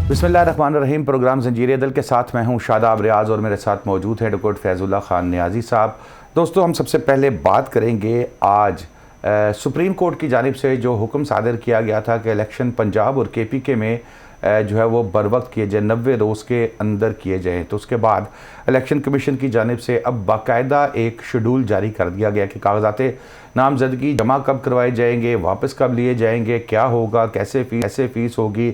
बिस्मिल्लाहिर्रहमानिर्रहीम। प्रोग्राम ज़ंजीर अदल के साथ मैं हूं शादाब रियाज़ और मेरे साथ मौजूद हैं डॉक्टर फैज़ुल्लाह खान नियाज़ी साहब। दोस्तों, हम सबसे पहले बात करेंगे आज सुप्रीम कोर्ट की जानिब से जो हुक्म सादर किया गया था कि इलेक्शन पंजाब और KPK में जो है वो बर वक्त किए जाए, 90 रोज़ के अंदर किए जाएँ। तो उसके बाद इलेक्शन कमीशन की जानिब से अब बाकायदा एक शेड्यूल जारी कर दिया गया कि कागजात नामजदगी जमा कब करवाए जाएंगे, वापस कब लिए जाएंगे, क्या होगा, कैसे फ़ीस होगी।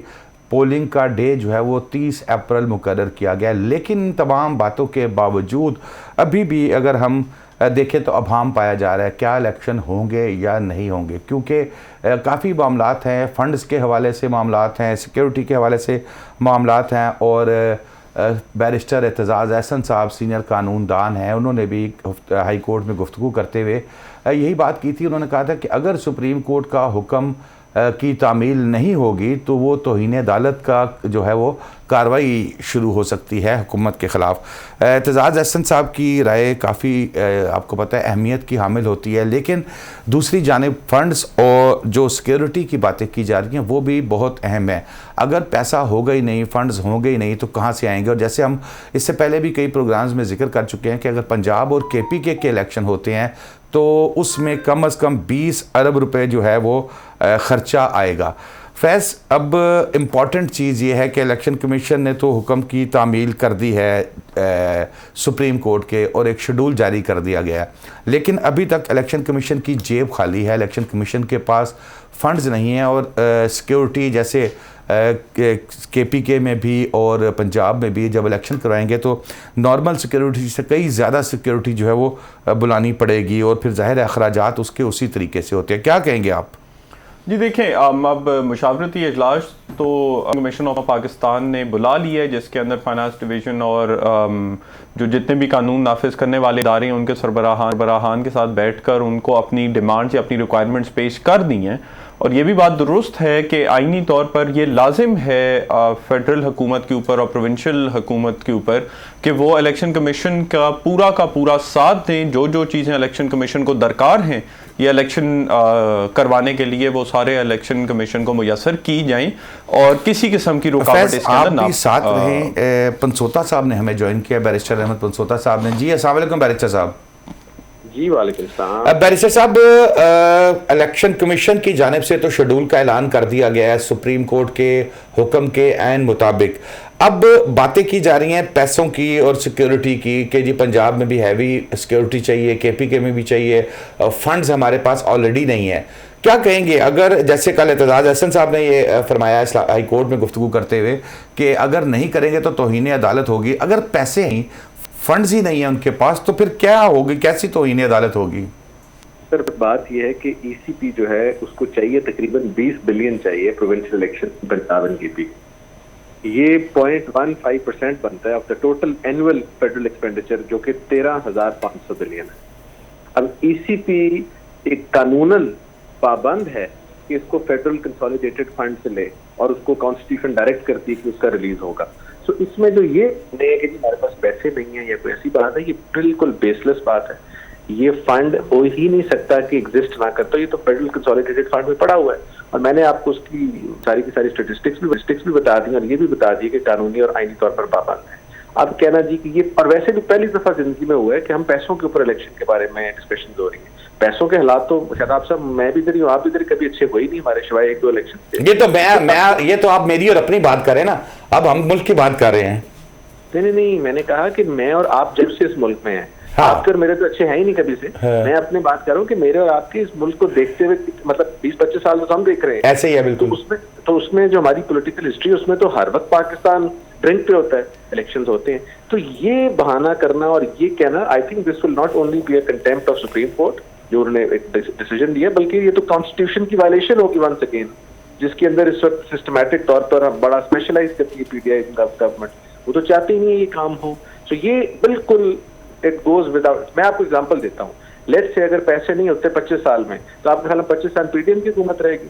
पोलिंग का डे जो है वो 30 अप्रैल मुकर्रर किया गया। लेकिन तमाम बातों के बावजूद अभी भी अगर हम देखें तो अभाम पाया जा रहा है क्या इलेक्शन होंगे या नहीं होंगे, क्योंकि काफ़ी मामलात हैं, फंड्स के हवाले से मामलात हैं, सिक्योरिटी के हवाले से मामलात हैं। और बैरिस्टर एतजाज़ अहसन साहब सीनियर कानूनदान हैं, उन्होंने भी हाई कोर्ट में गुफ्तगू करते हुए यही बात की थी। उन्होंने कहा था कि अगर सुप्रीम कोर्ट का हुक्म की तामील नहीं होगी तो वो तौहीन अदालत का जो है वो कार्रवाई शुरू हो सकती है हुकूमत के ख़िलाफ़। एतजाज़ अहसन साहब की राय काफ़ी आपको पता है अहमियत की हामिल होती है, लेकिन दूसरी जानिब फ़ंड्स और जो सिक्योरिटी की बातें की जा रही हैं वो भी बहुत अहम है। अगर पैसा होगा ही नहीं, फ़ंड्स होंगे ही नहीं तो कहाँ से आएंगे। और जैसे हम इससे पहले भी कई प्रोग्राम्स में जिक्र कर चुके हैं कि अगर पंजाब और KPK के इलेक्शन होते हैं तो उसमें कम से कम 20 अरब रुपए जो है वो ख़र्चा आएगा। फैज़, अब इम्पॉर्टेंट चीज़ ये है कि इलेक्शन कमीशन ने तो हुक्म की तामील कर दी है सुप्रीम कोर्ट के और एक शेड्यूल जारी कर दिया गया है, लेकिन अभी तक इलेक्शन कमीशन की जेब खाली है। इलेक्शन कमीशन के पास फंड्स नहीं हैं और सिक्योरिटी जैसे KPK में भी और पंजाब में भी जब इलेक्शन करवाएंगे तो नॉर्मल सिक्योरिटी से कई ज़्यादा सिक्योरिटी जो है वो बुलानी पड़ेगी और फिर ज़ाहिर है अखराजात उसके उसी तरीके से होते हैं। क्या कहेंगे आप? जी देखें, अब मुशावरती इजलास तो कमीशन ऑफ पाकिस्तान ने बुला लिया है, जिसके अंदर फाइनेंस डिवीज़न और जो जितने भी कानून नाफिज करने वाले इदारे हैं उनके सरबराहान के साथ बैठकर उनको अपनी डिमांड्स या अपनी रिक्वायरमेंट्स पेश कर दी हैं। और ये भी बात दुरुस्त है कि आइनी तौर पर ये लाजिम है फेडरल हुकूमत के ऊपर और प्रोविंशियल हुकूमत के ऊपर कि वो इलेक्शन कमीशन का पूरा साथ दें। जो जो चीज़ें इलेक्शन कमीशन को दरकार हैं ये इलेक्शन करवाने के लिए वो सारे इलेक्शन कमीशन को मुयसर की जाएं और किसी किस्म की रुकावट इसके अंदर ना साथ रहें। पंसोता साहब ने हमें ज्वाइन किया, बैरिस्टर अहमद पंसोता साहब ने। जी अस्सलाम वालेकुम बैरिस्टर साहब। जी वालेकुम सलाम। बैरिस्टर साहब, इलेक्शन कमीशन की जानिब से तो शेड्यूल का ऐलान कर दिया गया है सुप्रीम कोर्ट के हुक्म के ऐन मुताबिक। अब बातें की जा रही हैं पैसों की और सिक्योरिटी की कि जी पंजाब में भी हैवी सिक्योरिटी चाहिए, KPK में भी चाहिए, फंड्स हमारे पास ऑलरेडी नहीं है। क्या कहेंगे अगर जैसे कल एतजाज़ अहसन साहब ने ये फरमाया हाई कोर्ट में गुफ्तगू करते हुए कि अगर नहीं करेंगे तो तौहीन अदालत होगी। अगर पैसे ही फंड्स ही नहीं है उनके पास तो फिर क्या होगी, कैसी तौहीन अदालत होगी? सर, बात यह है कि ECP जो है उसको चाहिए तकरीबन 20 बिलियन चाहिए provincial election Punjab and KPK। ये 0.15% बनता है of the total annual federal expenditure जो कि 13,500 बिलियन है। अब ECP एक कानूनन पाबंद है कि इसको फेडरल कंसोलिडेटेड फंड से ले और उसको कॉन्स्टिट्यूशन डायरेक्ट करती है कि उसका रिलीज होगा। सो इसमें जो ये नहीं है कि हमारे पास पैसे नहीं है या कोई ऐसी बात है, ये बिल्कुल बेसलेस बात है। ये फंड हो ही नहीं सकता कि एग्जिस्ट ना करता, ये तो फेडरल कंसोलिडेटेड फंड में पड़ा हुआ है। और मैंने आपको उसकी सारी की सारी स्टेटिस्टिक्स भी बता दी और ये भी बता दी कि कानूनी और आईनी तौर पर पाबंद है। अब कहना जी कि ये, और वैसे भी पहली दफा जिंदगी में हुआ है कि हम पैसों के ऊपर इलेक्शन के बारे में डिस्कशन हो रही है। पैसों के हालात तो शायद आप सब, मैं भी इधर ही हूँ, आप भी इधर कभी अच्छे हुए ही नहीं हमारे सिवाय 1-2 इलेक्शन से। ये तो आप मेरी और अपनी बात करें ना, अब हम मुल्क की बात कर रहे हैं। नहीं, मैंने कहा कि मैं और आप जब से इस मुल्क में हैं, हाँ। आपके और मेरे तो अच्छे हैं ही नहीं कभी से। हाँ। मैं अपनी बात कर रहा हूँ कि मेरे और आपके इस मुल्क को देखते हुए मतलब 20-25 साल तो हम देख रहे हैं। ऐसे ही है बिल्कुल। तो उसमें जो हमारी पॉलिटिकल हिस्ट्री है उसमें तो हर वक्त पाकिस्तान ड्रिंक पे होता है, इलेक्शंस होते हैं। तो ये बहाना करना और ये कहना, I think this will not only be a contempt of supreme court जो उन्होंने एक डिसीजन दिया, बल्कि ये तो कॉन्स्टिट्यूशन की वायलेशन होगी वंस अगेन, जिसके अंदर इस वक्त सिस्टमैटिक तौर पर बड़ा स्पेशलाइज करती है PTI गवर्नमेंट। वो तो चाहती नहीं है ये काम हो। तो ये बिल्कुल इट गोज विदाउट। मैं आपको एग्जांपल देता हूँ, लेट्स से अगर पैसे नहीं होते 25 साल में तो आपके ख्याल में 25 साल PDM की हुकूमत रहेगी?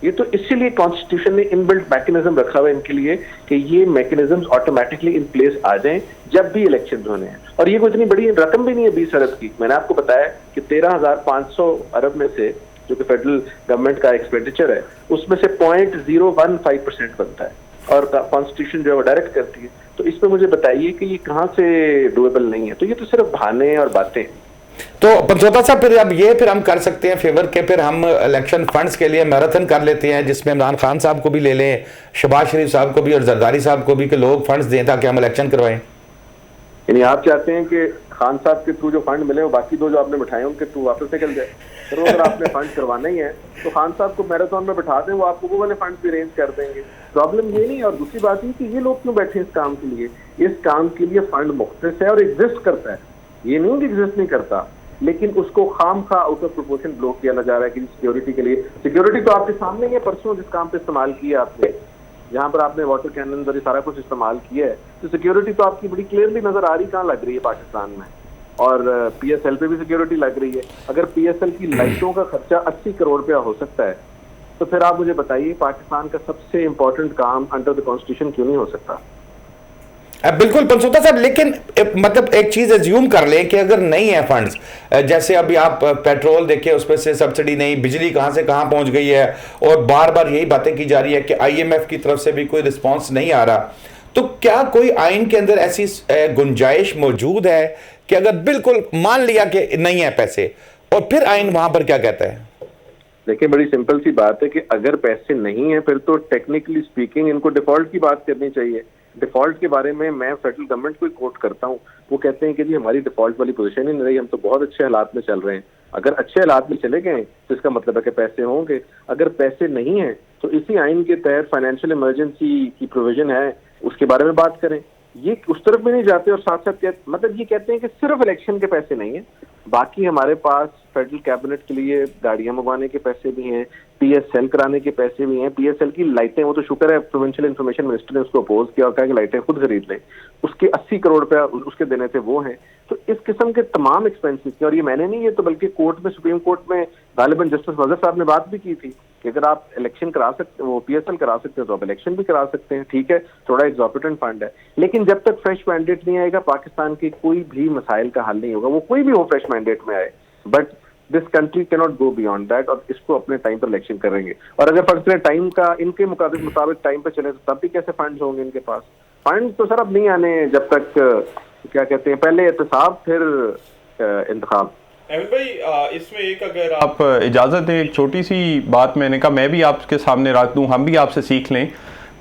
ये तो इसीलिए कॉन्स्टिट्यूशन ने इनबिल्ट मैकेनिज्म रखा हुआ है इनके लिए कि ये मैकेनिज्म्स ऑटोमेटिकली इन प्लेस आ जाएं जब भी इलेक्शन होने हैं। और ये कोई इतनी बड़ी रकम भी नहीं है 20 अरब की। मैंने आपको बताया कि 13,500 अरब में से जो कि फेडरल गवर्नमेंट का एक्सपेंडिचर है उसमें से 0.015% बनता है। और कॉन्स्टिट्यूशन जो है वो डायरेक्ट करती है। तो इसमें मुझे बताइए कि ये कहाँ से डुएबल नहीं है? तो ये तो सिर्फ बहाने और बातें हैं। तो पंचोता साहब फिर हम कर सकते हैं फेवर के, फिर हम इलेक्शन फंड्स के लिए मैराथन कर लेते हैं जिसमें इमरान खान साहब को भी ले लें, शहबाज शरीफ साहब को भी और जरदारी साहब को भी, कि लोग फंड्स दें ताकि हम इलेक्शन करवाएं। यानी आप चाहते हैं कि खान साहब के थ्रू जो फंड मिले वो बाकी दो जो आपने बिठाए उनके थ्रू वापस निकल जाए? फिर अगर आपने फंड करवाना ही है तो खान साहब को मैराथन में बिठा दें, वो आपको वो वाले फंड भी अरेंज कर देंगे। प्रॉब्लम ये नहीं। और दूसरी बात ये कि ये लोग क्यों बैठे इस काम के लिए? इस काम के लिए फंड मुख्तस है और एग्जिस्ट करता है, ये नहीं कि एग्जिस्ट नहीं करता, लेकिन उसको खाम खा आउट ऑफ प्रोपोर्शन ब्लॉक किया जा रहा है कि सिक्योरिटी के लिए। सिक्योरिटी तो आपके सामने ही है, परसों जिस काम पे इस्तेमाल किया आपने, जहाँ पर आपने वाटर कैनन और ये सारा कुछ इस्तेमाल किया है, तो सिक्योरिटी तो आपकी बड़ी क्लियरली नजर आ रही कहाँ लग रही है पाकिस्तान में। और पीएसएल पे भी सिक्योरिटी लग रही है। अगर पीएसएल की लाइटों का खर्चा 80 करोड़ रुपया हो सकता है तो फिर आप मुझे बताइए पाकिस्तान का सबसे इंपॉर्टेंट काम अंडर द कॉन्स्टिट्यूशन क्यों नहीं हो सकता? बिल्कुल पंचोता साहब, लेकिन मतलब एक चीज एज्यूम कर लें कि अगर नहीं है फंड्स, जैसे अभी आप पेट्रोल देखिए उसमें से सब्सिडी नहीं, बिजली कहां से कहां पहुंच गई है, और बार बार यही बातें की जा रही है कि आईएमएफ की तरफ से भी कोई रिस्पांस नहीं आ रहा, तो क्या कोई आइन के अंदर ऐसी गुंजाइश मौजूद है कि अगर बिल्कुल मान लिया कि नहीं है पैसे, और फिर आइन वहां पर क्या कहता है? देखिए, बड़ी सिंपल सी बात है कि अगर पैसे नहीं है फिर तो टेक्निकली स्पीकिंग इनको डिफॉल्ट की बात करनी चाहिए। डिफॉल्ट के बारे में मैं फेडरल गवर्नमेंट को कोट करता हूँ, वो कहते हैं कि जी हमारी डिफॉल्ट वाली पोजीशन ही नहीं रही, हम तो बहुत अच्छे हालात में चल रहे हैं। अगर अच्छे हालात में चले गए तो इसका मतलब है कि पैसे होंगे। अगर पैसे नहीं है तो इसी आइन के तहत फाइनेंशियल इमरजेंसी की प्रोविजन है, उसके बारे में बात करें। ये उस तरफ भी नहीं जाते और साथ साथ मतलब ये कहते हैं कि सिर्फ इलेक्शन के पैसे नहीं है, बाकी हमारे पास फेडरल कैबिनेट के लिए गाड़ियां मंगवाने के पैसे भी हैं, पीएसएल कराने के पैसे भी हैं। पीएसएल की लाइटें, वो तो शुक्र है प्रोविंशियल इंफॉर्मेशन मिनिस्टर ने उसको अपोज किया और कहा कि लाइटें खुद खरीद लें, उसके 80 करोड़ रुपया उसके देने थे वो हैं। तो इस किस्म के तमाम एक्सपेंसेस थे, और ये मैंने नहीं, ये तो बल्कि कोर्ट में, सुप्रीम कोर्ट में गालिबन जस्टिस वज़ीर साहब ने बात भी की थी कि अगर आप इलेक्शन करा सकते, वो पीएसएल करा सकते हैं तो आप इलेक्शन भी करा सकते हैं। ठीक है, थोड़ा एग्जॉर्बिटेंट फंड है, लेकिन जब तक फ्रेश मैंडेट नहीं आएगा पाकिस्तान के कोई भी मसाइल का हल नहीं होगा, वो कोई भी हो फ्रेश मैंडेट में आए। But this country can not go beyond that, और इसको अपने टाइम पर इलेक्शन करेंगे। और अगर फर्स्ट टाइम का इनके मुताबिक टाइम पर चले तो तब भी कैसे फंड्स होंगे इनके पास? फंड तो सर अब नहीं आने जब तक क्या कहते हैं, पहले एहतसाब फिर इंतखाब। अहमद भाई, इसमें एक अगर आप इजाज़त दें, एक छोटी सी बात मैंने कहा मैं भी आपके सामने रख दूं, हम भी आपसे सीख लें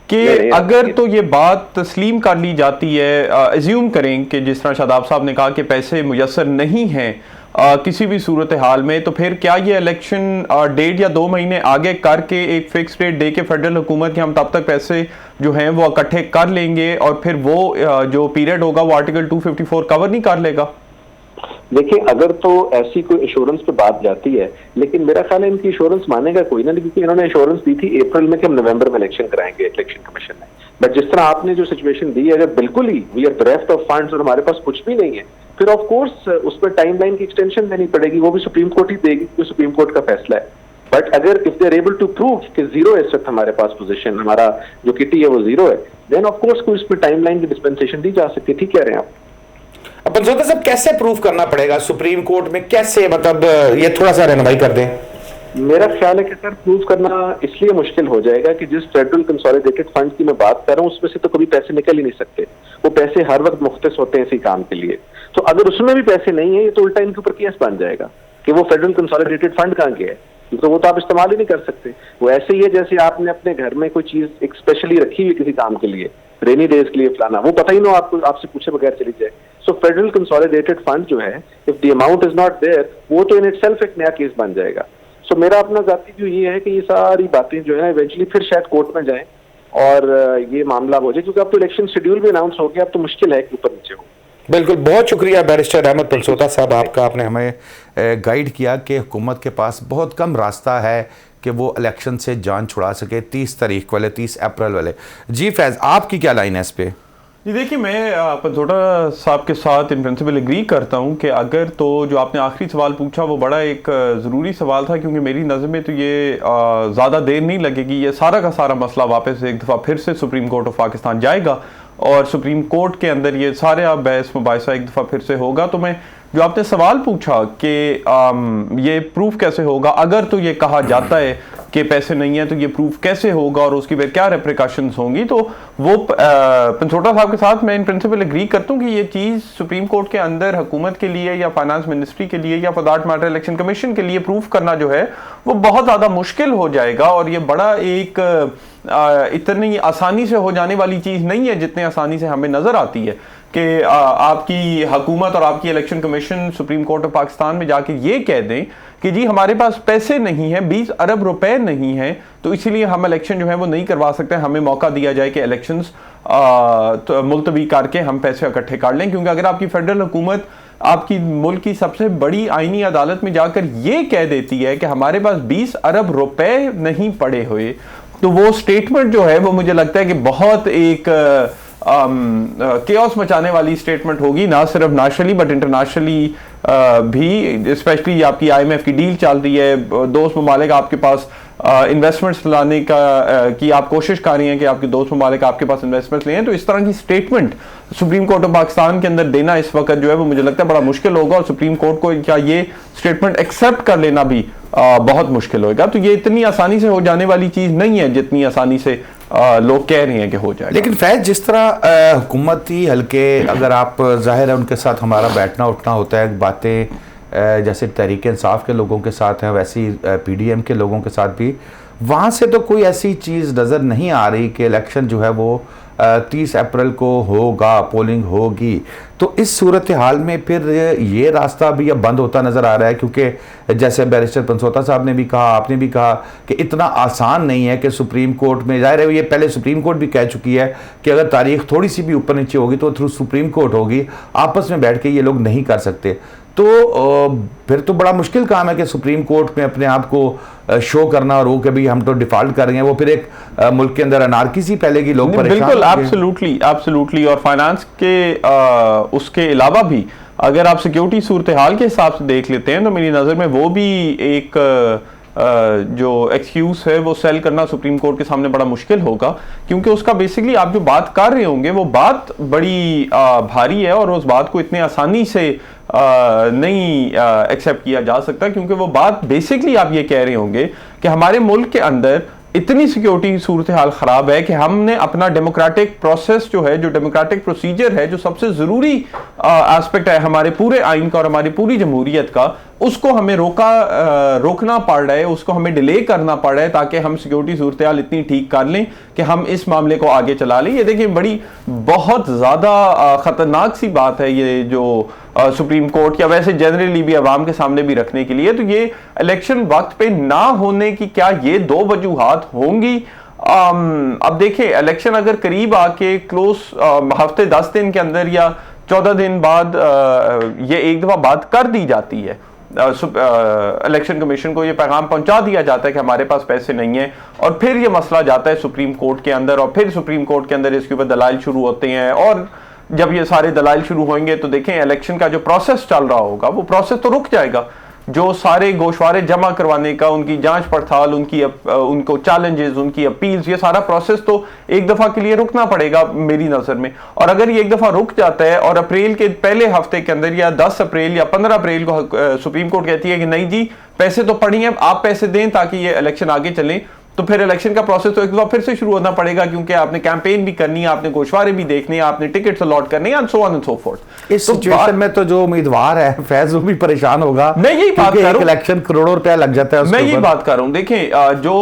कि अगर तो ये बात तस्लीम कर ली जाती है, एज्यूम करें कि जिस तरह शादाब साहब ने कहा कि पैसे मुयस्सर नहीं हैं किसी भी सूरत हाल में, तो फिर क्या ये इलेक्शन 1.5 या 2 महीने आगे करके एक फिक्स डेट दे के फेडरल हुकूमत के हम तब तक पैसे जो हैं वो इकट्ठे कर लेंगे और फिर वो जो पीरियड होगा वो आर्टिकल 254 कवर नहीं कर लेगा? देखिए, अगर तो ऐसी कोई इंश्योरेंस पे बात जाती है, लेकिन मेरा ख्याल है इनकी इंश्योरेंस मानेगा कोई ना, क्योंकि इन्होंने इंश्योरेंस दी थी अप्रैल में कि हम नवंबर में इलेक्शन कराएंगे इलेक्शन कमीशन ने। बट जिस तरह आपने जो सिचुएशन दी है, अगर बिल्कुल ही we are bereft of funds और हमारे पास कुछ भी नहीं है, फिर ऑफ कोर्स उस पर टाइमलाइन की एक्सटेंशन देनी पड़ेगी, वो भी सुप्रीम कोर्ट ही देगी क्योंकि सुप्रीम कोर्ट का फैसला है। बट अगर if they are able to prove कि जीरो है इस वक्त हमारे पास पोजीशन, हमारा जो किटी है वो जीरो है, देन ऑफ कोर्स कोई इस पर टाइमलाइन की डिस्पेंसेशन दी जा सकती है। ठीक कह रहे हैं आप। अब पंचोता साहब, कैसे प्रूफ करना पड़ेगा सुप्रीम कोर्ट में, कैसे, मतलब ये थोड़ा सा रहनुमाई कर दें। मेरा ख्याल है कि सर प्रूव करना इसलिए मुश्किल हो जाएगा कि जिस फेडरल कंसोलिडेटेड फंड की मैं बात कर रहा हूँ उसमें से तो कभी पैसे निकल ही नहीं सकते, वो पैसे हर वक्त मुख्तस होते हैं इसी काम के लिए। तो अगर उसमें भी पैसे नहीं है, ये तो उल्टा इनके ऊपर केस बन जाएगा कि वो फेडरल कंसोलिडेटेड फंड कहाँ गया है, तो वो तो आप इस्तेमाल ही नहीं कर सकते। वो ऐसे ही है जैसे आपने अपने घर में कोई चीज एक स्पेशली रखी हुई किसी काम के लिए, रेनी डेज के लिए फलाना, वो पता ही ना आपको, आपसे पूछे बगैर चली जाए। सो फेडरल कंसोलिडेटेड फंड जो है, if the amount is not there, वो तो इन इटसेल्फ एक नया केस बन जाएगा। सो मेरा अपना जाती व्यू ये है कि ये सारी बातें जो है इवेंचुअली फिर शायद कोर्ट में जाएं और ये मामला हो जाए, क्योंकि अब तो इलेक्शन शेड्यूल भी अनाउंस हो गया, अब तो मुश्किल है कि ऊपर नीचे हो। बिल्कुल, बहुत शुक्रिया बैरिस्टर अहमद पंचोता साहब आपका, आपने हमें गाइड किया कि हुकूमत के पास बहुत कम रास्ता है कि वो इलेक्शन से जान छुड़ा सके 30 तारीख वाले, 30 अप्रैल वाले। जी फैज़, आपकी क्या लाइन है इस पे? जी देखिए, मैं पंचोता साहब के साथ इन प्रिंसिपल एग्री करता हूं कि अगर तो जो आपने आखिरी सवाल पूछा वो बड़ा एक ज़रूरी सवाल था, क्योंकि मेरी नज़र में तो ये ज़्यादा देर नहीं लगेगी, ये सारा का सारा मसला वापस एक दफ़ा फिर से सुप्रीम कोर्ट ऑफ पाकिस्तान जाएगा और सुप्रीम कोर्ट के अंदर ये सारे आप बहस मुबाहिसा एक दफ़ा फिर से होगा। तो मैं जो आपने सवाल पूछा कि ये प्रूफ कैसे होगा, अगर तो ये कहा जाता है के पैसे नहीं है तो ये प्रूफ कैसे होगा और उसकी फिर क्या रेप्रिकॉशंस होंगी। तो वो पंचोटा साहब के साथ मैं इन प्रिंसिपल एग्री करता हूँ कि ये चीज़ सुप्रीम कोर्ट के अंदर हुकूमत के लिए या फाइनेंस मिनिस्ट्री के लिए या for that matter election commission के लिए प्रूफ करना जो है वो बहुत ज़्यादा मुश्किल हो जाएगा। और ये बड़ा एक इतनी आसानी से हो जाने वाली चीज़ नहीं है जितनी आसानी से हमें नज़र आती है कि आपकी हुकूमत और आपकी election commission supreme court of Pakistan में जाके ये कह दें कि जी हमारे पास पैसे नहीं है, 20 अरब रुपए नहीं है, तो इसीलिए हम इलेक्शन जो है वो नहीं करवा सकते, हमें मौका दिया जाए कि इलेक्शंस तो मुलतवी करके हम पैसे इकट्ठे कर लें। क्योंकि अगर आपकी फेडरल हुकूमत आपकी मुल्क की सबसे बड़ी आईनी अदालत में जाकर ये कह देती है कि हमारे पास 20 अरब रुपए नहीं पड़े हुए, तो वो स्टेटमेंट जो है वो मुझे लगता है कि बहुत एक केओस मचाने वाली स्टेटमेंट होगी, ना सिर्फ नेशनली बट इंटरनेशनली भी। स्पेशली आपकी IMF की डील चल रही है, दोस्त ममालिक आपके पास इन्वेस्टमेंट्स लाने की आप कोशिश कर रही हैं कि आपके दोस्त ममालिक आपके पास इन्वेस्टमेंट्स लें, तो इस तरह की statement supreme court of Pakistan के अंदर देना इस वक्त जो है वो मुझे लगता है बड़ा मुश्किल होगा और सुप्रीम कोर्ट को क्या ये स्टेटमेंट एक्सेप्ट कर लेना भी बहुत मुश्किल होगा। तो ये इतनी आसानी से हो जाने वाली चीज़ नहीं है जितनी आसानी से लोग कह रहे हैं कि हो जाएगा। लेकिन फैज जिस तरह हुकूमती हल्के अगर आप जाहिर है उनके साथ हमारा बैठना उठना होता है, बातें जैसे तहरीक इंसाफ के लोगों के साथ हैं वैसी PDM के लोगों के साथ भी, वहाँ से तो कोई ऐसी चीज़ नज़र नहीं आ रही कि इलेक्शन जो है वो 30 अप्रैल को होगा, पोलिंग होगी। तो इस सूरत हाल में फिर ये रास्ता भी अब बंद होता नज़र आ रहा है, क्योंकि जैसे बैरिस्टर पंचोटा साहब ने भी कहा, आपने भी कहा कि इतना आसान नहीं है कि सुप्रीम कोर्ट में, जाहिर है ये पहले सुप्रीम कोर्ट भी कह चुकी है कि अगर तारीख थोड़ी सी भी ऊपर नीचे होगी तो थ्रू सुप्रीम कोर्ट होगी, आपस में बैठ के ये लोग नहीं कर सकते। तो फिर तो बड़ा मुश्किल काम है कि सुप्रीम कोर्ट में अपने आप को शो करना और वो कि भाई हम तो डिफॉल्ट कर रहे हैं, वो फिर एक मुल्क के अंदर अनार्की सी फैलेगी, लोग परेशान। बिल्कुल, एब्सोल्युटली। और फाइनेंस के उसके अलावा भी अगर आप सिक्योरिटी सूरत हाल के हिसाब से देख लेते हैं तो मेरी नज़र में वो भी एक जो एक्सक्यूज है वो सेल करना सुप्रीम कोर्ट के सामने बड़ा मुश्किल होगा, क्योंकि उसका बेसिकली आप जो बात कर रहे होंगे वो बात बड़ी भारी है और उस बात को इतने आसानी से नहीं एक्सेप्ट किया जा सकता, क्योंकि वो बात बेसिकली आप ये कह रहे होंगे कि हमारे मुल्क के अंदर इतनी सिक्योरिटी सूरत हाल ख़राब है कि हमने अपना डेमोक्रेटिक प्रोसेस जो है, जो डेमोक्रेटिक प्रोसीजर है, जो सबसे ज़रूरी एस्पेक्ट है हमारे पूरे आइन का और हमारी पूरी जमहूरियत का, उसको हमें रोकना पड़ रहा है, उसको हमें डिले करना पड़ रहा है ताकि हम सिक्योरिटी सूरत हाल इतनी ठीक कर लें कि हम इस मामले को आगे चला लें। ये देखिए बड़ी बहुत ज़्यादा ख़तरनाक सी बात है ये जो सुप्रीम कोर्ट या वैसे जनरली भी अवाम के सामने भी रखने के लिए। तो ये इलेक्शन वक्त पे ना होने की क्या ये दो वजूहात होंगी? अब देखिए इलेक्शन अगर करीब आके क्लोज हफ्ते 10 दिन के अंदर या 14 दिन बाद ये एक दफ़ा बात कर दी जाती है, इलेक्शन कमीशन को ये पैगाम पहुंचा दिया जाता है कि हमारे पास पैसे नहीं है, और फिर ये मसला जाता है सुप्रीम कोर्ट के अंदर और फिर सुप्रीम कोर्ट के अंदर इसके ऊपर दलाइल शुरू होते हैं, और जब ये सारे दलाइल शुरू होंगे तो देखें इलेक्शन का जो प्रोसेस चल रहा होगा वो प्रोसेस तो रुक जाएगा। जो सारे गोशवारे जमा करवाने का, उनकी जांच पड़ताल, उनको चैलेंजेस, उनकी अपील्स, ये सारा प्रोसेस तो एक दफ़ा के लिए रुकना पड़ेगा मेरी नज़र में। और अगर ये एक दफ़ा रुक जाता है और अप्रैल के पहले हफ्ते के अंदर या 10 अप्रैल या 15 अप्रैल को सुप्रीम कोर्ट कहती है कि नहीं जी पैसे तो पड़ी हैं, आप पैसे दें ताकि ये इलेक्शन आगे चलें, तो फिर इलेक्शन का प्रोसेस तो एक बार फिर से शुरू होना पड़ेगा, क्योंकि आपने कैंपेन भी करनी है, आपने गोशवारे भी देखने हैं, आपने टिकट्स अलॉट करने हैं, and so on and so fourth. इस सिचुएशन में तो जो उम्मीदवार है फैज वो भी परेशान होगा। मैं यही बात कर रहा हूं, इलेक्शन करोड़ों रुपया लग जाता है। मैं यही बात कर रहा हूं। देखें जो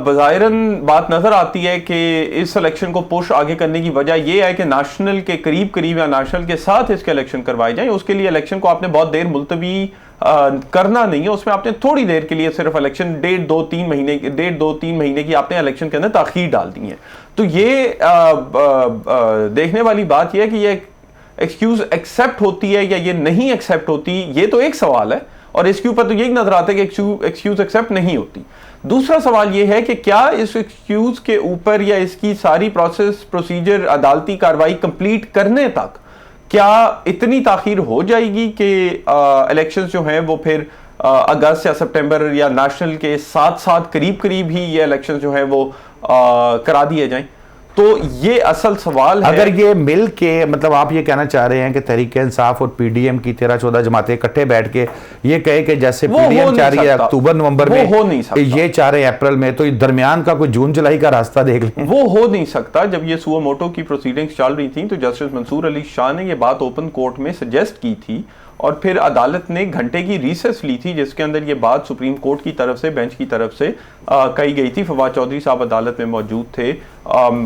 बज़ाहिरन बात नजर आती है कि इस इलेक्शन को पुश आगे करने की वजह यह है कि नेशनल के करीब या नेशनल के साथ इसके इलेक्शन करवाए जाए। उसके लिए इलेक्शन को आपने बहुत देर मुलतवी करना नहीं है, उसमें आपने थोड़ी देर के लिए सिर्फ इलेक्शन 1.5-2-3 महीने की आपने इलेक्शन के अंदर ताखीर डाल दी है। तो ये देखने वाली बात यह है कि ये एक्सक्यूज एक्सेप्ट होती है या ये नहीं एक्सेप्ट होती, ये तो एक सवाल है, और इसके ऊपर तो यही नजर आता है कि एक्सक्यूज एक्सेप्ट नहीं होती। दूसरा सवाल यह है कि क्या इस एक्सक्यूज के ऊपर या इसकी सारी प्रोसीजर अदालती कार्रवाई कंप्लीट करने तक क्या इतनी ताखीर हो जाएगी कि इलेक्शंस जो हैं वो फिर अगस्त या सितंबर या नेशनल के साथ साथ करीब ही ये इलेक्शंस जो हैं वो करा दिए जाएं। तो ये असल सवाल है। अगर ये मिल के, मतलब आप ये कहना चाह रहे हैं कि तहरीक इंसाफ और पीडीएम की 13-14 जमातें इकट्ठे बैठ के ये कहे कि जैसे पीडीएम चाह रही है अक्टूबर नवंबर में, हो नहीं सकता। ये चाह रहे हैं अप्रैल में, तो दरमियान का कोई जून जुलाई का रास्ता देख लें। वो हो नहीं सकता। जब ये सुओ मोटो की प्रोसीडिंग्स चल रही थी तो जस्टिस मंसूर अली शाह ने ये बात ओपन कोर्ट में सजेस्ट की थी और फिर अदालत ने घंटे की रिसेस ली थी जिसके अंदर ये बात सुप्रीम कोर्ट की तरफ से, बेंच की तरफ से कही गई थी। फवाद चौधरी साहब अदालत में मौजूद थे,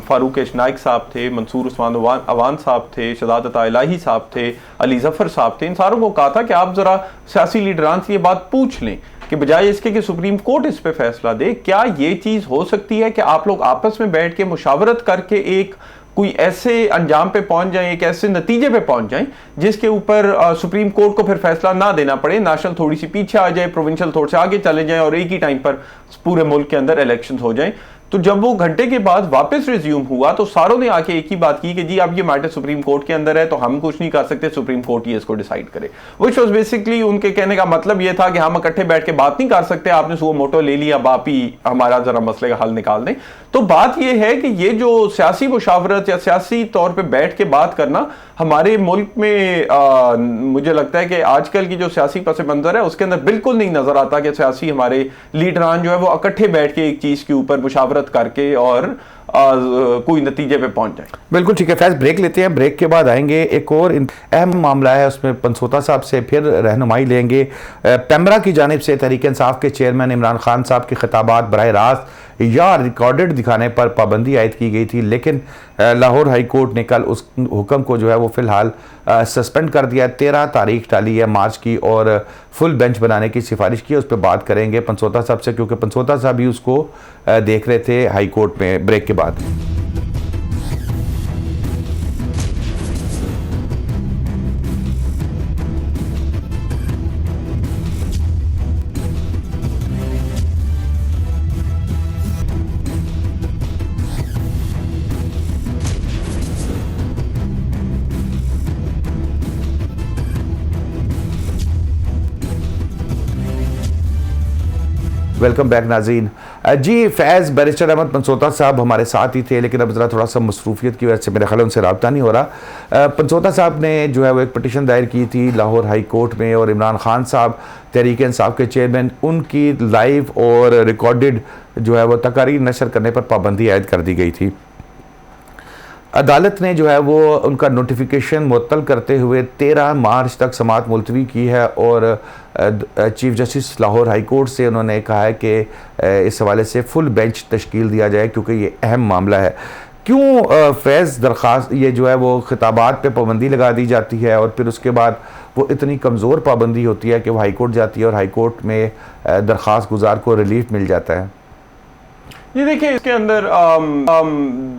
फारूक नाइक साहब थे, मंसूर उस्मान अवान साहब थे, शदाद अता इलाही साहब थे, अली जफर साहब थे। इन सारों को कहा था कि आप जरा सियासी लीडरान से ये बात पूछ लें कि बजाय इसके कि सुप्रीम कोर्ट इस पे फैसला दे, क्या ये चीज हो सकती है कि आप लोग आपस में बैठ के मुशावरत करके एक कोई ऐसे अंजाम पे पहुंच जाएं, एक ऐसे नतीजे पे पहुंच जाएं जिसके ऊपर सुप्रीम कोर्ट को फिर फैसला ना देना पड़े, नेशनल थोड़ी सी पीछे आ जाए, प्रोविंशियल थोड़े से आगे चले जाएं और एक ही टाइम पर पूरे मुल्क के अंदर इलेक्शंस हो जाएं। तो जब वो घंटे के बाद वापस रिज्यूम हुआ तो सारों ने आके एक ही बात की कि जी अब ये मैटर सुप्रीम कोर्ट के अंदर है तो हम कुछ नहीं कर सकते, सुप्रीम कोर्ट ही इसको डिसाइड करे। व्हिच वाज बेसिकली उनके कहने का मतलब ये था कि हम इकट्ठे बैठ के बात नहीं कर सकते, आपने सुओ मोटो ले लिया, अब आप ही हमारा जरा मसले का हल निकाल दें। तो बात ये है कि ये जो सियासी मुशावरत या सियासी तौर पर बैठ के बात करना हमारे मुल्क में मुझे लगता है कि आजकल की जो सियासी पस मंजर है उसके अंदर बिल्कुल नहीं नजर आता कि सियासी हमारे लीडरान जो है वो इकट्ठे बैठ के एक चीज के ऊपर मुशावरत करके और कोई नतीजे पे पहुंच जाए। बिल्कुल ठीक है फैज, ब्रेक लेते हैं, ब्रेक के बाद आएंगे। एक और अहम मामला है, उसमें पंसोता साहब से फिर रहनुमाई लेंगे। पेमरा की जानिब से तहरीक इंसाफ के चेयरमैन इमरान खान साहब के खिताबात बराह रास्त या रिकॉर्डेड दिखाने पर पाबंदी आयद की गई थी, लेकिन लाहौर हाई कोर्ट ने कल उस हुक्म को जो है वो फिलहाल सस्पेंड कर दिया। 13 तारीख डाली है मार्च की और फुल बेंच बनाने की सिफारिश की है। उस पर बात करेंगे पंसोता साहब से, क्योंकि पंसोता साहब भी उसको देख रहे थे हाई कोर्ट में। ब्रेक के बाद वेलकम बैक नाज़रीन। जी फैज़, बैरिस्टर अहमद पंसोता साहब हमारे साथ ही थे, लेकिन अब ज़रा थोड़ा सा मसरूफियत की वजह से मेरे ख्याल उनसे रब्ता नहीं हो रहा। पंसोता साहब ने जो है वो एक पटिशन दायर की थी लाहौर हाई कोर्ट में, और इमरान खान साहब तहरीक इंसाफ के चेयरमैन, उनकी लाइव और रिकॉर्डेड जो है वो तकारीर नशर करने पर पाबंदी आयद कर दी गई थी। अदालत ने जो है वो उनका नोटिफिकेशन मुअत्तल करते हुए 13 मार्च तक समाअत मुलतवी की है, और chief justice Lahore high court से उन्होंने कहा है कि इस हवाले से फुल बेंच तश्कील दिया जाए क्योंकि ये अहम मामला है। क्यों फैज़ दरख्वास्त ये जो है वो खिताबात पे पाबंदी लगा दी जाती है और फिर उसके बाद वो इतनी कमज़ोर पाबंदी होती है कि वो हाई कोर्ट जाती है और हाई कोर्ट में दरख्वास्त गुजार को रिलीफ मिल जाता है? ये देखिए, इसके अंदर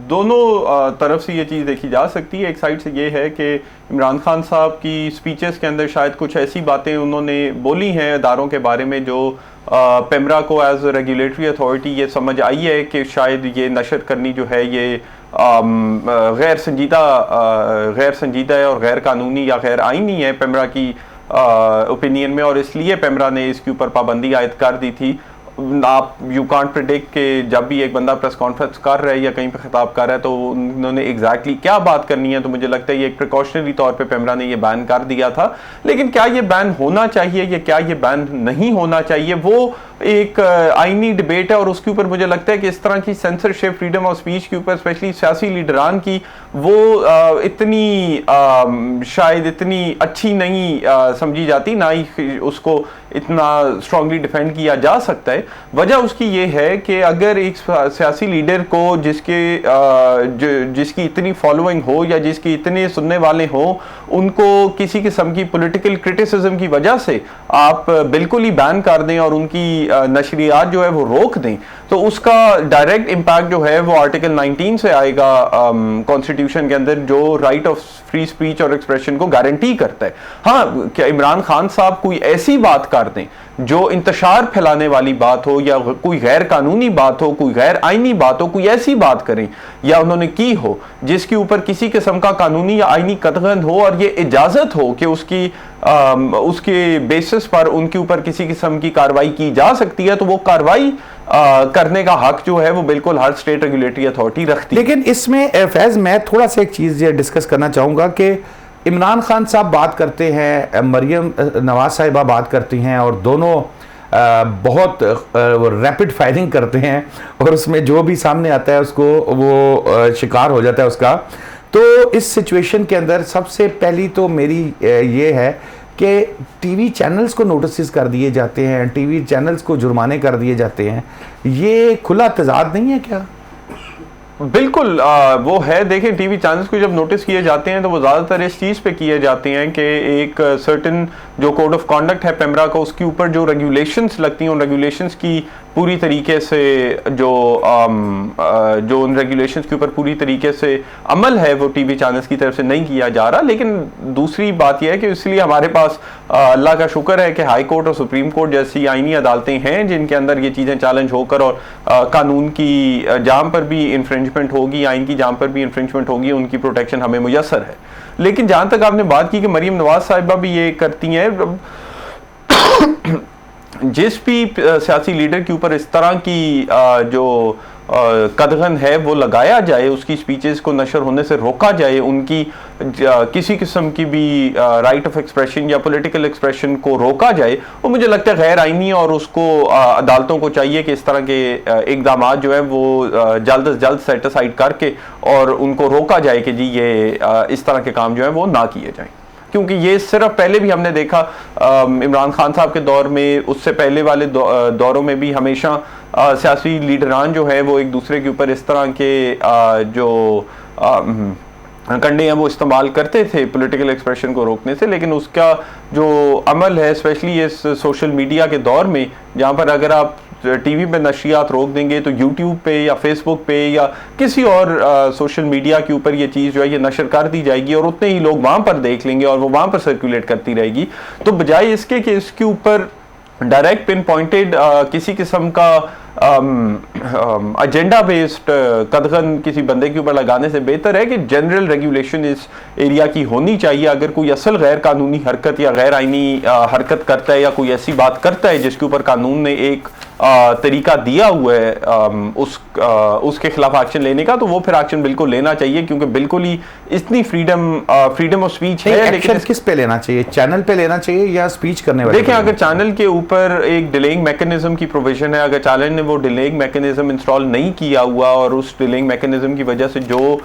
दोनों तरफ से ये चीज़ देखी जा सकती है। एक साइड से ये है कि इमरान खान साहब की स्पीचेस के अंदर शायद कुछ ऐसी बातें उन्होंने बोली हैं अदारों के बारे में जो पेमरा को एज ए रेगुलेटरी अथॉरिटी ये समझ आई है कि शायद ये नशर करनी जो है ये गैर संजीदा है और गैर कानूनी या गैर आईनी है पेमरा की ओपिनियन में, और इसलिए पेमरा ने इसके ऊपर पाबंदी आयद कर दी थी। आप यू कांट प्रिडिक्ट कि जब भी एक बंदा प्रेस कॉन्फ्रेंस कर रहा है या कहीं पे खिताब कर रहा है तो उन्होंने एग्जैक्टली क्या बात करनी है। तो मुझे लगता है ये एक प्रिकॉशनरी तौर पे पेमरा ने ये बैन कर दिया था, लेकिन क्या ये बैन होना चाहिए या क्या ये बैन नहीं होना चाहिए वो एक आईनी डिबेट है, और उसके ऊपर मुझे लगता है कि इस तरह की सेंसरशिप, फ्रीडम ऑफ स्पीच के ऊपर स्पेशली सियासी लीडरान की वो इतनी शायद इतनी अच्छी नहीं समझी जाती, ना ही उसको इतना स्ट्रांगली डिफेंड किया जा सकता है। वजह उसकी ये है कि अगर एक सियासी लीडर को जिसकी इतनी फॉलोइंग हो या जिसकी इतने सुनने वाले हो, उनको किसी किस्म की पॉलिटिकल क्रिटिसिज्म की वजह से आप बिल्कुल ही बैन कर दें और उनकी नशरियात जो है वो रोक दें, तो उसका डायरेक्ट इम्पैक्ट जो है वो आर्टिकल 19 से आएगा कॉन्स्टिट्यूशन के अंदर, जो राइट ऑफ फ्री स्पीच और एक्सप्रेशन को गारंटी करता है। हाँ, क्या इमरान खान साहब कोई ऐसी बात कर दें जो इंतशार फैलाने वाली बात हो या कोई गैर कानूनी बात हो, कोई गैर आईनी बात हो, कोई ऐसी बात करें या उन्होंने की हो जिसके ऊपर किसी किस्म का कानूनी या आईनी कतगन हो और ये इजाजत हो कि उसकी उसके बेसिस पर उनके ऊपर किसी किस्म की कार्रवाई की जा सकती है, तो वो कार्रवाई करने का हक जो है वो बिल्कुल हर स्टेट रेगुलेटरी अथॉरिटी रखती है। लेकिन इसमें फैज मैं थोड़ा सा एक चीज़ डिस्कस करना चाहूँगा कि इमरान खान साहब बात करते हैं, मरियम नवाज साहिबा बात करती हैं, और दोनों बहुत रैपिड फायरिंग करते हैं, और उसमें जो भी सामने आता है उसको वो शिकार हो जाता है उसका। तो इस सिचुएशन के अंदर सबसे पहली तो मेरी ये है कि टीवी चैनल्स को नोटिस कर दिए जाते हैं, टीवी चैनल्स को जुर्माने कर दिए जाते हैं, ये खुला तजाद नहीं है क्या? बिल्कुल वो है। देखें, टीवी चैनल्स को जब नोटिस किए जाते हैं तो वो ज़्यादातर इस चीज़ पे किए जाते हैं कि एक सर्टेन जो कोड ऑफ कॉन्डक्ट है पेमरा का, उसके ऊपर जो रेगुलेशंस लगती हैं, उन रेगुलेशंस की पूरी तरीके से जो उन रेगुलेशंस के ऊपर पूरी तरीके से अमल है वो टीवी चैनल्स की तरफ से नहीं किया जा रहा। लेकिन दूसरी बात यह है कि इसलिए हमारे पास अल्लाह का शुक्र है कि हाई कोर्ट और सुप्रीम कोर्ट जैसी आईनी अदालतें हैं जिनके अंदर ये चीज़ें चैलेंज होकर और कानून की जहाँ पर भी इंफ्रिंजमेंट होगी, आइन की जहाँ पर भी इंफ्रिंजमेंट होगी, उनकी प्रोटेक्शन हमें मुयस्सर है। लेकिन जहाँ तक आपने बात की कि मरियम नवाज साहिबा भी ये करती हैं, जिस भी सियासी लीडर के ऊपर इस तरह की जो कदगन है वो लगाया जाए, उसकी स्पीचेस को नशर होने से रोका जाए, उनकी किसी किस्म की भी राइट ऑफ एक्सप्रेशन या पॉलिटिकल एक्सप्रेशन को रोका जाए, वो मुझे लगता है गैर आईनी, और उसको अदालतों को चाहिए कि इस तरह के इकदाम जो है वो जल्द से जल्द सेट असाइड करके और उनको रोका जाए कि जी ये इस तरह के काम जो है वो ना किए जाएं। क्योंकि ये सिर्फ पहले भी हमने देखा इमरान खान साहब के दौर में, उससे पहले वाले दौरों में भी हमेशा सियासी लीडरान जो है वो एक दूसरे के ऊपर इस तरह के जो कंडे हैं वो इस्तेमाल करते थे पॉलिटिकल एक्सप्रेशन को रोकने से। लेकिन उसका जो अमल है, स्पेशली इस सोशल मीडिया के दौर में, जहाँ पर अगर आप टीवी पे नशरियात रोक देंगे तो यूट्यूब पे या फेसबुक पे या किसी और सोशल मीडिया के ऊपर ये चीज़ जो है ये नशर कर दी जाएगी और उतने ही लोग वहाँ पर देख लेंगे और वो वहाँ पर सर्कुलेट करती रहेगी। तो बजाय इसके कि इसके ऊपर डायरेक्ट पिन पॉइंटेड किसी किस्म का एजेंडा बेस्ड कदगन किसी बंदे के ऊपर लगाने से बेहतर है कि जनरल रेगुलेशन इस एरिया की होनी चाहिए। अगर कोई असल गैर कानूनी हरकत या गैर आईनी हरकत करता है या कोई ऐसी बात करता है जिसके ऊपर कानून ने एक तरीका दिया हुआ है उसके खिलाफ एक्शन लेने का, तो वो फिर एक्शन बिल्कुल लेना चाहिए, क्योंकि बिल्कुल ही इतनी फ्रीडम ऑफ स्पीच है। लेकिन किस पे लेना चाहिए? चैनल पे लेना चाहिए या स्पीच करने वाले? देखें, अगर चैनल के ऊपर एक डिलेइंग मैकेनिज्म की प्रोविजन है, अगर चैनल ने वो डिलेइंग मैकेनिज्म इंस्टॉल नहीं किया हुआ और उस डिलेइंग मैकेनिज्म की वजह से जो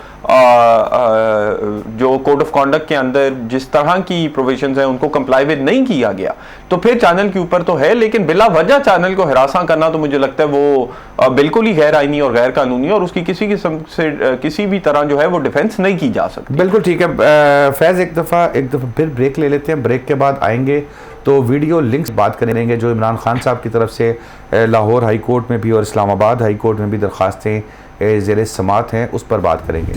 कोड ऑफ कॉन्डक्ट के अंदर जिस तरह की प्रोविजंस हैं उनको कंप्लाई विद नहीं किया गया, तो फिर चैनल के ऊपर तो है। लेकिन बिला वजह चैनल को हिरासा करना तो मुझे लगता है वो बिल्कुल ही गैर आईनी और गैर कानूनी, और उसकी किसी किस्म से किसी भी तरह जो है वो डिफेंस नहीं की जा सकती। बिल्कुल ठीक है। फैज़ एक दफ़ा फिर ब्रेक ले लेते हैं। ब्रेक के बाद आएंगे तो वीडियो लिंक्स बात करेंगे जो इमरान खान साहब की तरफ से लाहौर हाई कोर्ट में भी और इस्लामाबाद हाई कोर्ट में भी दरख्वास्तें ज़ेर समात हैं, उस पर बात करेंगे।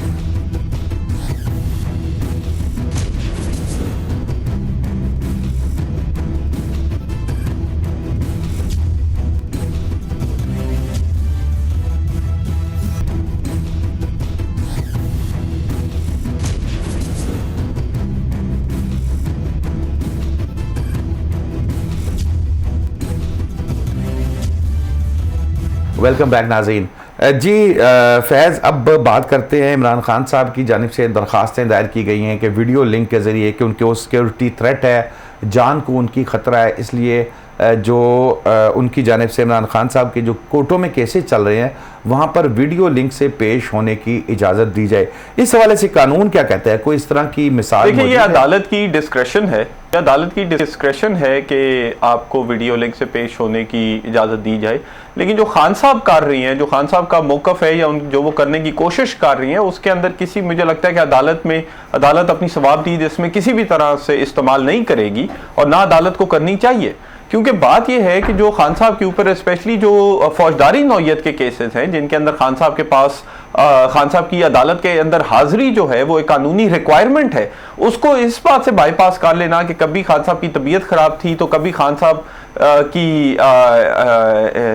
वेलकम बैक नाज़रीन। जी फैज़, अब बात करते हैं इमरान खान साहब की जानिब से दरख्वास्तें दायर की गई हैं कि वीडियो लिंक के ज़रिए कि उनके सिक्योरिटी थ्रेट है, जान को उनकी ख़तरा है, इसलिए जो उनकी जानिब से इमरान खान साहब के जो कोर्टों में केसेस चल रहे हैं वहाँ पर वीडियो लिंक से पेश होने की इजाज़त दी जाए। इस हवाले से कानून क्या कहता है? कोई इस तरह की मिसाल? देखिए, ये अदालत की डिस्क्रेशन है, अदालत की डिस्क्रेशन है कि आपको वीडियो लिंक से पेश होने की इजाज़त दी जाए। लेकिन जो खान साहब कर रही हैं, जो खान साहब का मौक़िफ़ है या जो वो करने की कोशिश कर रही हैं, उसके अंदर किसी, मुझे लगता है कि अदालत अपनी सवाबदीद इसमें किसी भी तरह से इस्तेमाल नहीं करेगी और ना अदालत को करनी चाहिए। क्योंकि बात यह है कि जो खान साहब के ऊपर स्पेशली जो फौजदारी नौयत के केसेस हैं जिनके अंदर खान साहब के पास खान साहब की अदालत के अंदर हाजिरी जो है वो एक कानूनी रिक्वायरमेंट है, उसको इस बात से बाईपास कर लेना कि कभी खान साहब की तबीयत खराब थी तो कभी खान साहब की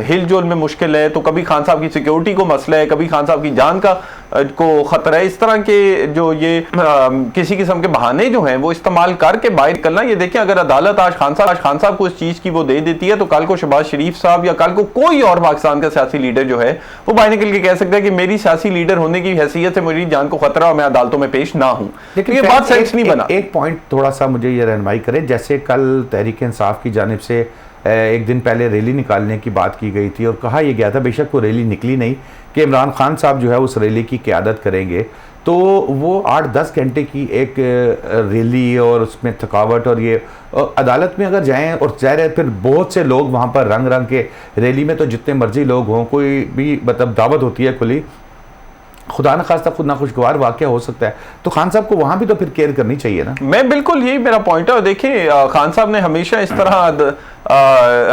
हिलजोल में मुश्किल है, तो कभी खान साहब की सिक्योरिटी को मसला है, कभी खान साहब की जान का को खतरा है। इस तरह के जो ये किसी किस्म के बहाने जो हैं वो इस्तेमाल करके बाहर निकलना, ये देखें अगर अदालत आज खान साहब को इस चीज की वो दे देती है तो कल को शहबाज शरीफ साहब या कल को कोई और पाकिस्तान का सियासी लीडर जो है वो बाहर निकल के कह सकता है कि मेरी सियासी लीडर होने की हैसियत से मेरी जान को खतरा और मैं अदालतों में पेश ना हूं। लेकिन ये बात सेंस नहीं बना। एक पॉइंट थोड़ा सा मुझे ये रहनुमाई करें, जैसे कल तहरीक इंसाफ की जानिब से एक दिन पहले रैली निकालने की बात की गई थी और कहा यह गया था, बेशक वो रैली निकली नहीं, कि इमरान खान साहब जो है उस रैली की क़यादत करेंगे, तो वो 8-10 घंटे की एक रैली और उसमें थकावट, और ये अदालत में अगर जाएं और जाहिर है फिर बहुत से लोग वहाँ पर रंग रंग के, रैली में तो जितने मर्जी लोग हों, कोई भी मतलब दावत होती है खुली, खुदा न खास्ता खुद नाखुशगवार वाक़या हो सकता है, तो खान साहब को वहाँ भी तो फिर केयर करनी चाहिए ना। मैं बिल्कुल, यही मेरा पॉइंट है। और देखिए खान साहब ने हमेशा इस तरह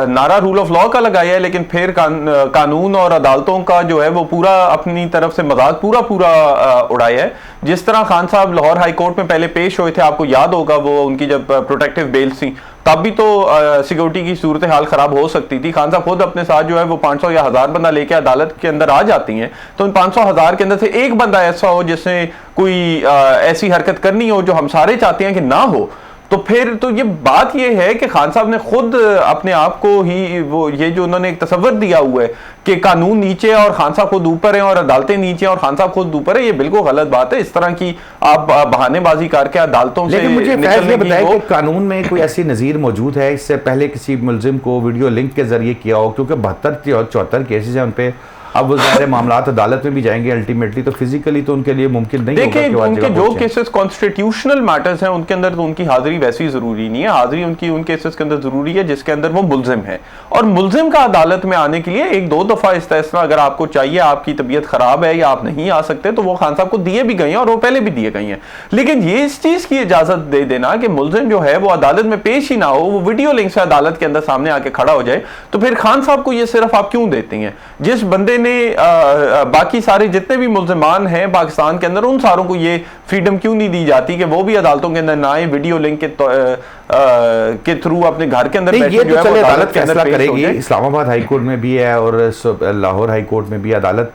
नारा रूल ऑफ लॉ का लगाया है, लेकिन फिर कानून और अदालतों का जो है वो पूरा अपनी तरफ से मजाक पूरा उड़ाया है। जिस तरह खान साहब लाहौर हाई कोर्ट में पहले पेश हुए थे, आपको याद होगा वो उनकी जब प्रोटेक्टिव बेल थी तब भी तो सिक्योरिटी की सूरत हाल खराब हो सकती थी। खान साहब खुद अपने साथ जो है वो 500 या 1000 बंदा लेके अदालत के अंदर आ जाती हैं, तो उन 500-1000 के अंदर से एक बंदा ऐसा हो जिसने कोई ऐसी हरकत करनी हो जो हम सारे चाहते हैं कि ना हो, तो फिर तो ये बात ये है कि खान साहब ने खुद अपने आप को ही वो ये जो उन्होंने एक तस्वर दिया हुआ है कि कानून नीचे है और खान साहब खुद ऊपर है और अदालतें नीचे हैं और खान साहब खुद ऊपर है, ये बिल्कुल गलत बात है। इस तरह की आप बहानेबाजी करके अदालतों से मुझे फैसले बताया कि कानून में कोई ऐसी नज़ीर मौजूद है, इससे पहले किसी मुलजिम को वीडियो लिंक के जरिए किया हो, क्योंकि 72-74 केसेज हैं उन पे, अब वो सारे मामला अदालत में भी जाएंगे अल्टीमेटली, तो फिजिकली तो उनके लिए मुमकिन नहीं होगा। देखिए उनके जो केसेस कॉन्स्टिट्यूशनल मैटर्स हैं उनके अंदर तो उनकी हाजिरी वैसी जरूरी नहीं है, हाजिरी उनकी उन केसेस के अंदर जरूरी है जिसके अंदर वो मुलजिम है। और मुलजिम का अदालत में आने के लिए 1-2 दफा इस तरह अगर आपको चाहिए, आपकी तबीयत खराब है या आप नहीं आ सकते, तो वो खान साहब को दिए भी गए हैं और वो पहले भी दिए गए हैं। लेकिन ये इस चीज की इजाजत दे देना कि मुलजिम जो है वो अदालत में पेश ही ना हो, वो वीडियो लिंक से अदालत के अंदर सामने आके खड़ा हो जाए, तो फिर खान साहब को ये सिर्फ आप क्यों देते हैं? जिस बंदे ने बाकी सारे जितने भी मुल्जिमान हैं पाकिस्तान के अंदर, उन सारों को ये फ्रीडम क्यों नहीं दी जाती कि वो भी अदालतों के अंदर ना आए, वीडियो लिंक के थ्रू अपने घर के अंदर बैठे जो है अदालत फैसला करेगी। इस्लामाबाद हाई कोर्ट में भी है और लाहौर हाई कोर्ट में भी अदालत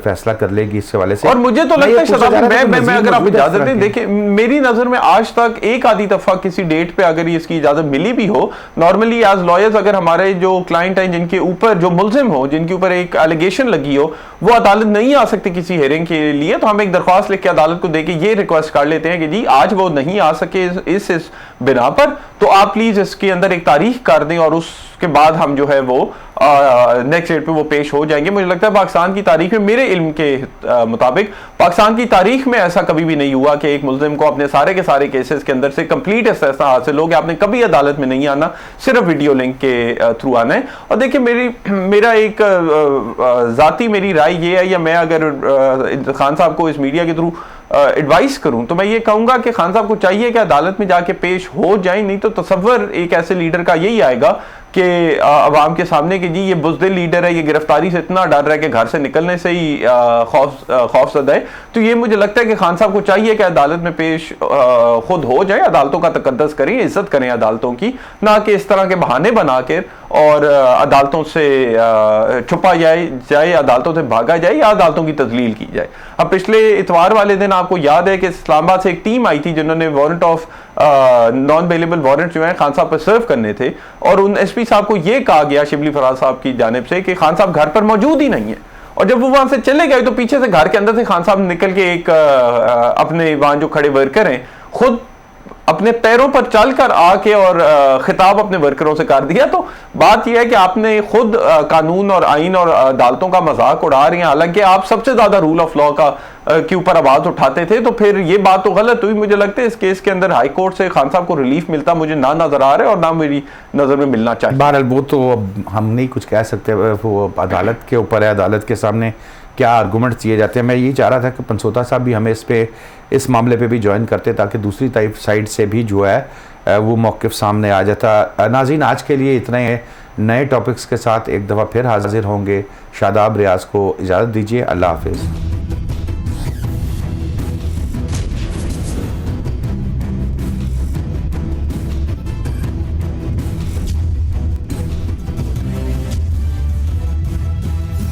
फैसला कर लेगी इस हवाले से। और मुझे तो लगता है मैं अगर आप इजाजत दें, देखिए मेरी नजर में आज तक एक आधी दफा किसी डेट पे अगर इसकी इजाजत मिली भी हो, नॉर्मली एज लॉयर्स अगर हमारे जो क्लाइंट हैं जिनके ऊपर जो मुलजिम हो, जिनके ऊपर एक एलिगेशन लगी हो, वो अदालत नहीं आ सकती किसी हेयरिंग के लिए, तो हम एक दरख्वास्त लिख के अदालत को देके ये रिक्वेस्ट कर लेते हैं कि जी आज वो नहीं आ सके इस बिना पर, तो आप प्लीज इसके अंदर एक तारीख कर दें और उसके बाद हम जो है वो नेक्स्ट डेट पे वो पेश हो जाएंगे। मुझे लगता है पाकिस्तान की तारीख में, मेरे इल्म के मुताबिक पाकिस्तान की तारीख में ऐसा कभी भी नहीं हुआ कि एक मुल्जिम को अपने सारे के सारे केसेस के अंदर से कंप्लीट इस्तेसा हासिल हो कि आपने कभी अदालत में नहीं आना, सिर्फ वीडियो लिंक के थ्रू आना है। और देखिए मेरा एक जाती मेरी राय ये है, या मैं अगर खान साहब को इस मीडिया के थ्रू एडवाइस करूं तो मैं ये कहूंगा कि खान साहब को चाहिए कि अदालत में जाके पेश हो जाए, नहीं तो तसव्वुर एक ऐसे लीडर का यही आएगा कि अवाम के सामने कि जी ये बुज़दिल लीडर है, ये गिरफ्तारी से इतना डर रहा है कि घर से निकलने से ही खौफजदा है। तो ये मुझे लगता है कि खान साहब को चाहिए कि अदालत में पेश खुद हो जाए, अदालतों का तकद्दस करें, इज्जत करें अदालतों की, ना कि इस तरह के बहाने बना कर और अदालतों से छुपा जाए, अदालतों से भागा जाए या अदालतों की तजलील की जाए। अब पिछले इतवार वाले दिन आपको याद है कि इस्लामाबाद से एक टीम आई थी जिन्होंने warrant of non available warrant जो है खान साहब पर सर्व करने थे, और उन एसपी साहब को यह कहा गया शिबली फराज साहब की जानिब से कि खान साहब घर पर मौजूद ही नहीं है। और जब वो वहां से चले गए तो पीछे से घर के अंदर से खान साहब निकल के एक अपने वहां जो खड़े वर्कर हैं खुद अपने पैरों पर चलकर आके और खिताब अपने वर्करों से कर दिया। तो बात यह है कि आपने खुद कानून और आइन और अदालतों का मजाक उड़ा रही हैं, हालांकि आप सबसे ज्यादा रूल ऑफ लॉ का के ऊपर आवाज उठाते थे, तो फिर ये बात तो गलत हुई। मुझे लगता है इस केस के अंदर हाई कोर्ट से खान साहब को रिलीफ मिलता मुझे ना नजर आ रहा है और ना मेरी नजर में मिलना चाहिए। बहरहाल वो तो अब हम नहीं कुछ कह सकते, वो अदालत के ऊपर है, अदालत के सामने क्या आर्गूमेंट दिए जाते हैं। मैं ये चाह रहा था कि पंसोता साहब भी हमें इस मामले पे भी ज्वाइन करते ताकि दूसरी साइड से भी जो है वो मौक़िफ़ सामने आ जाता। नाज़रीन आज के लिए इतना ही, नए टॉपिक्स के साथ एक दफ़ा फिर हाजिर होंगे। शादाब रियाज को इजाज़त दीजिए, अल्लाह हाफ़िज़।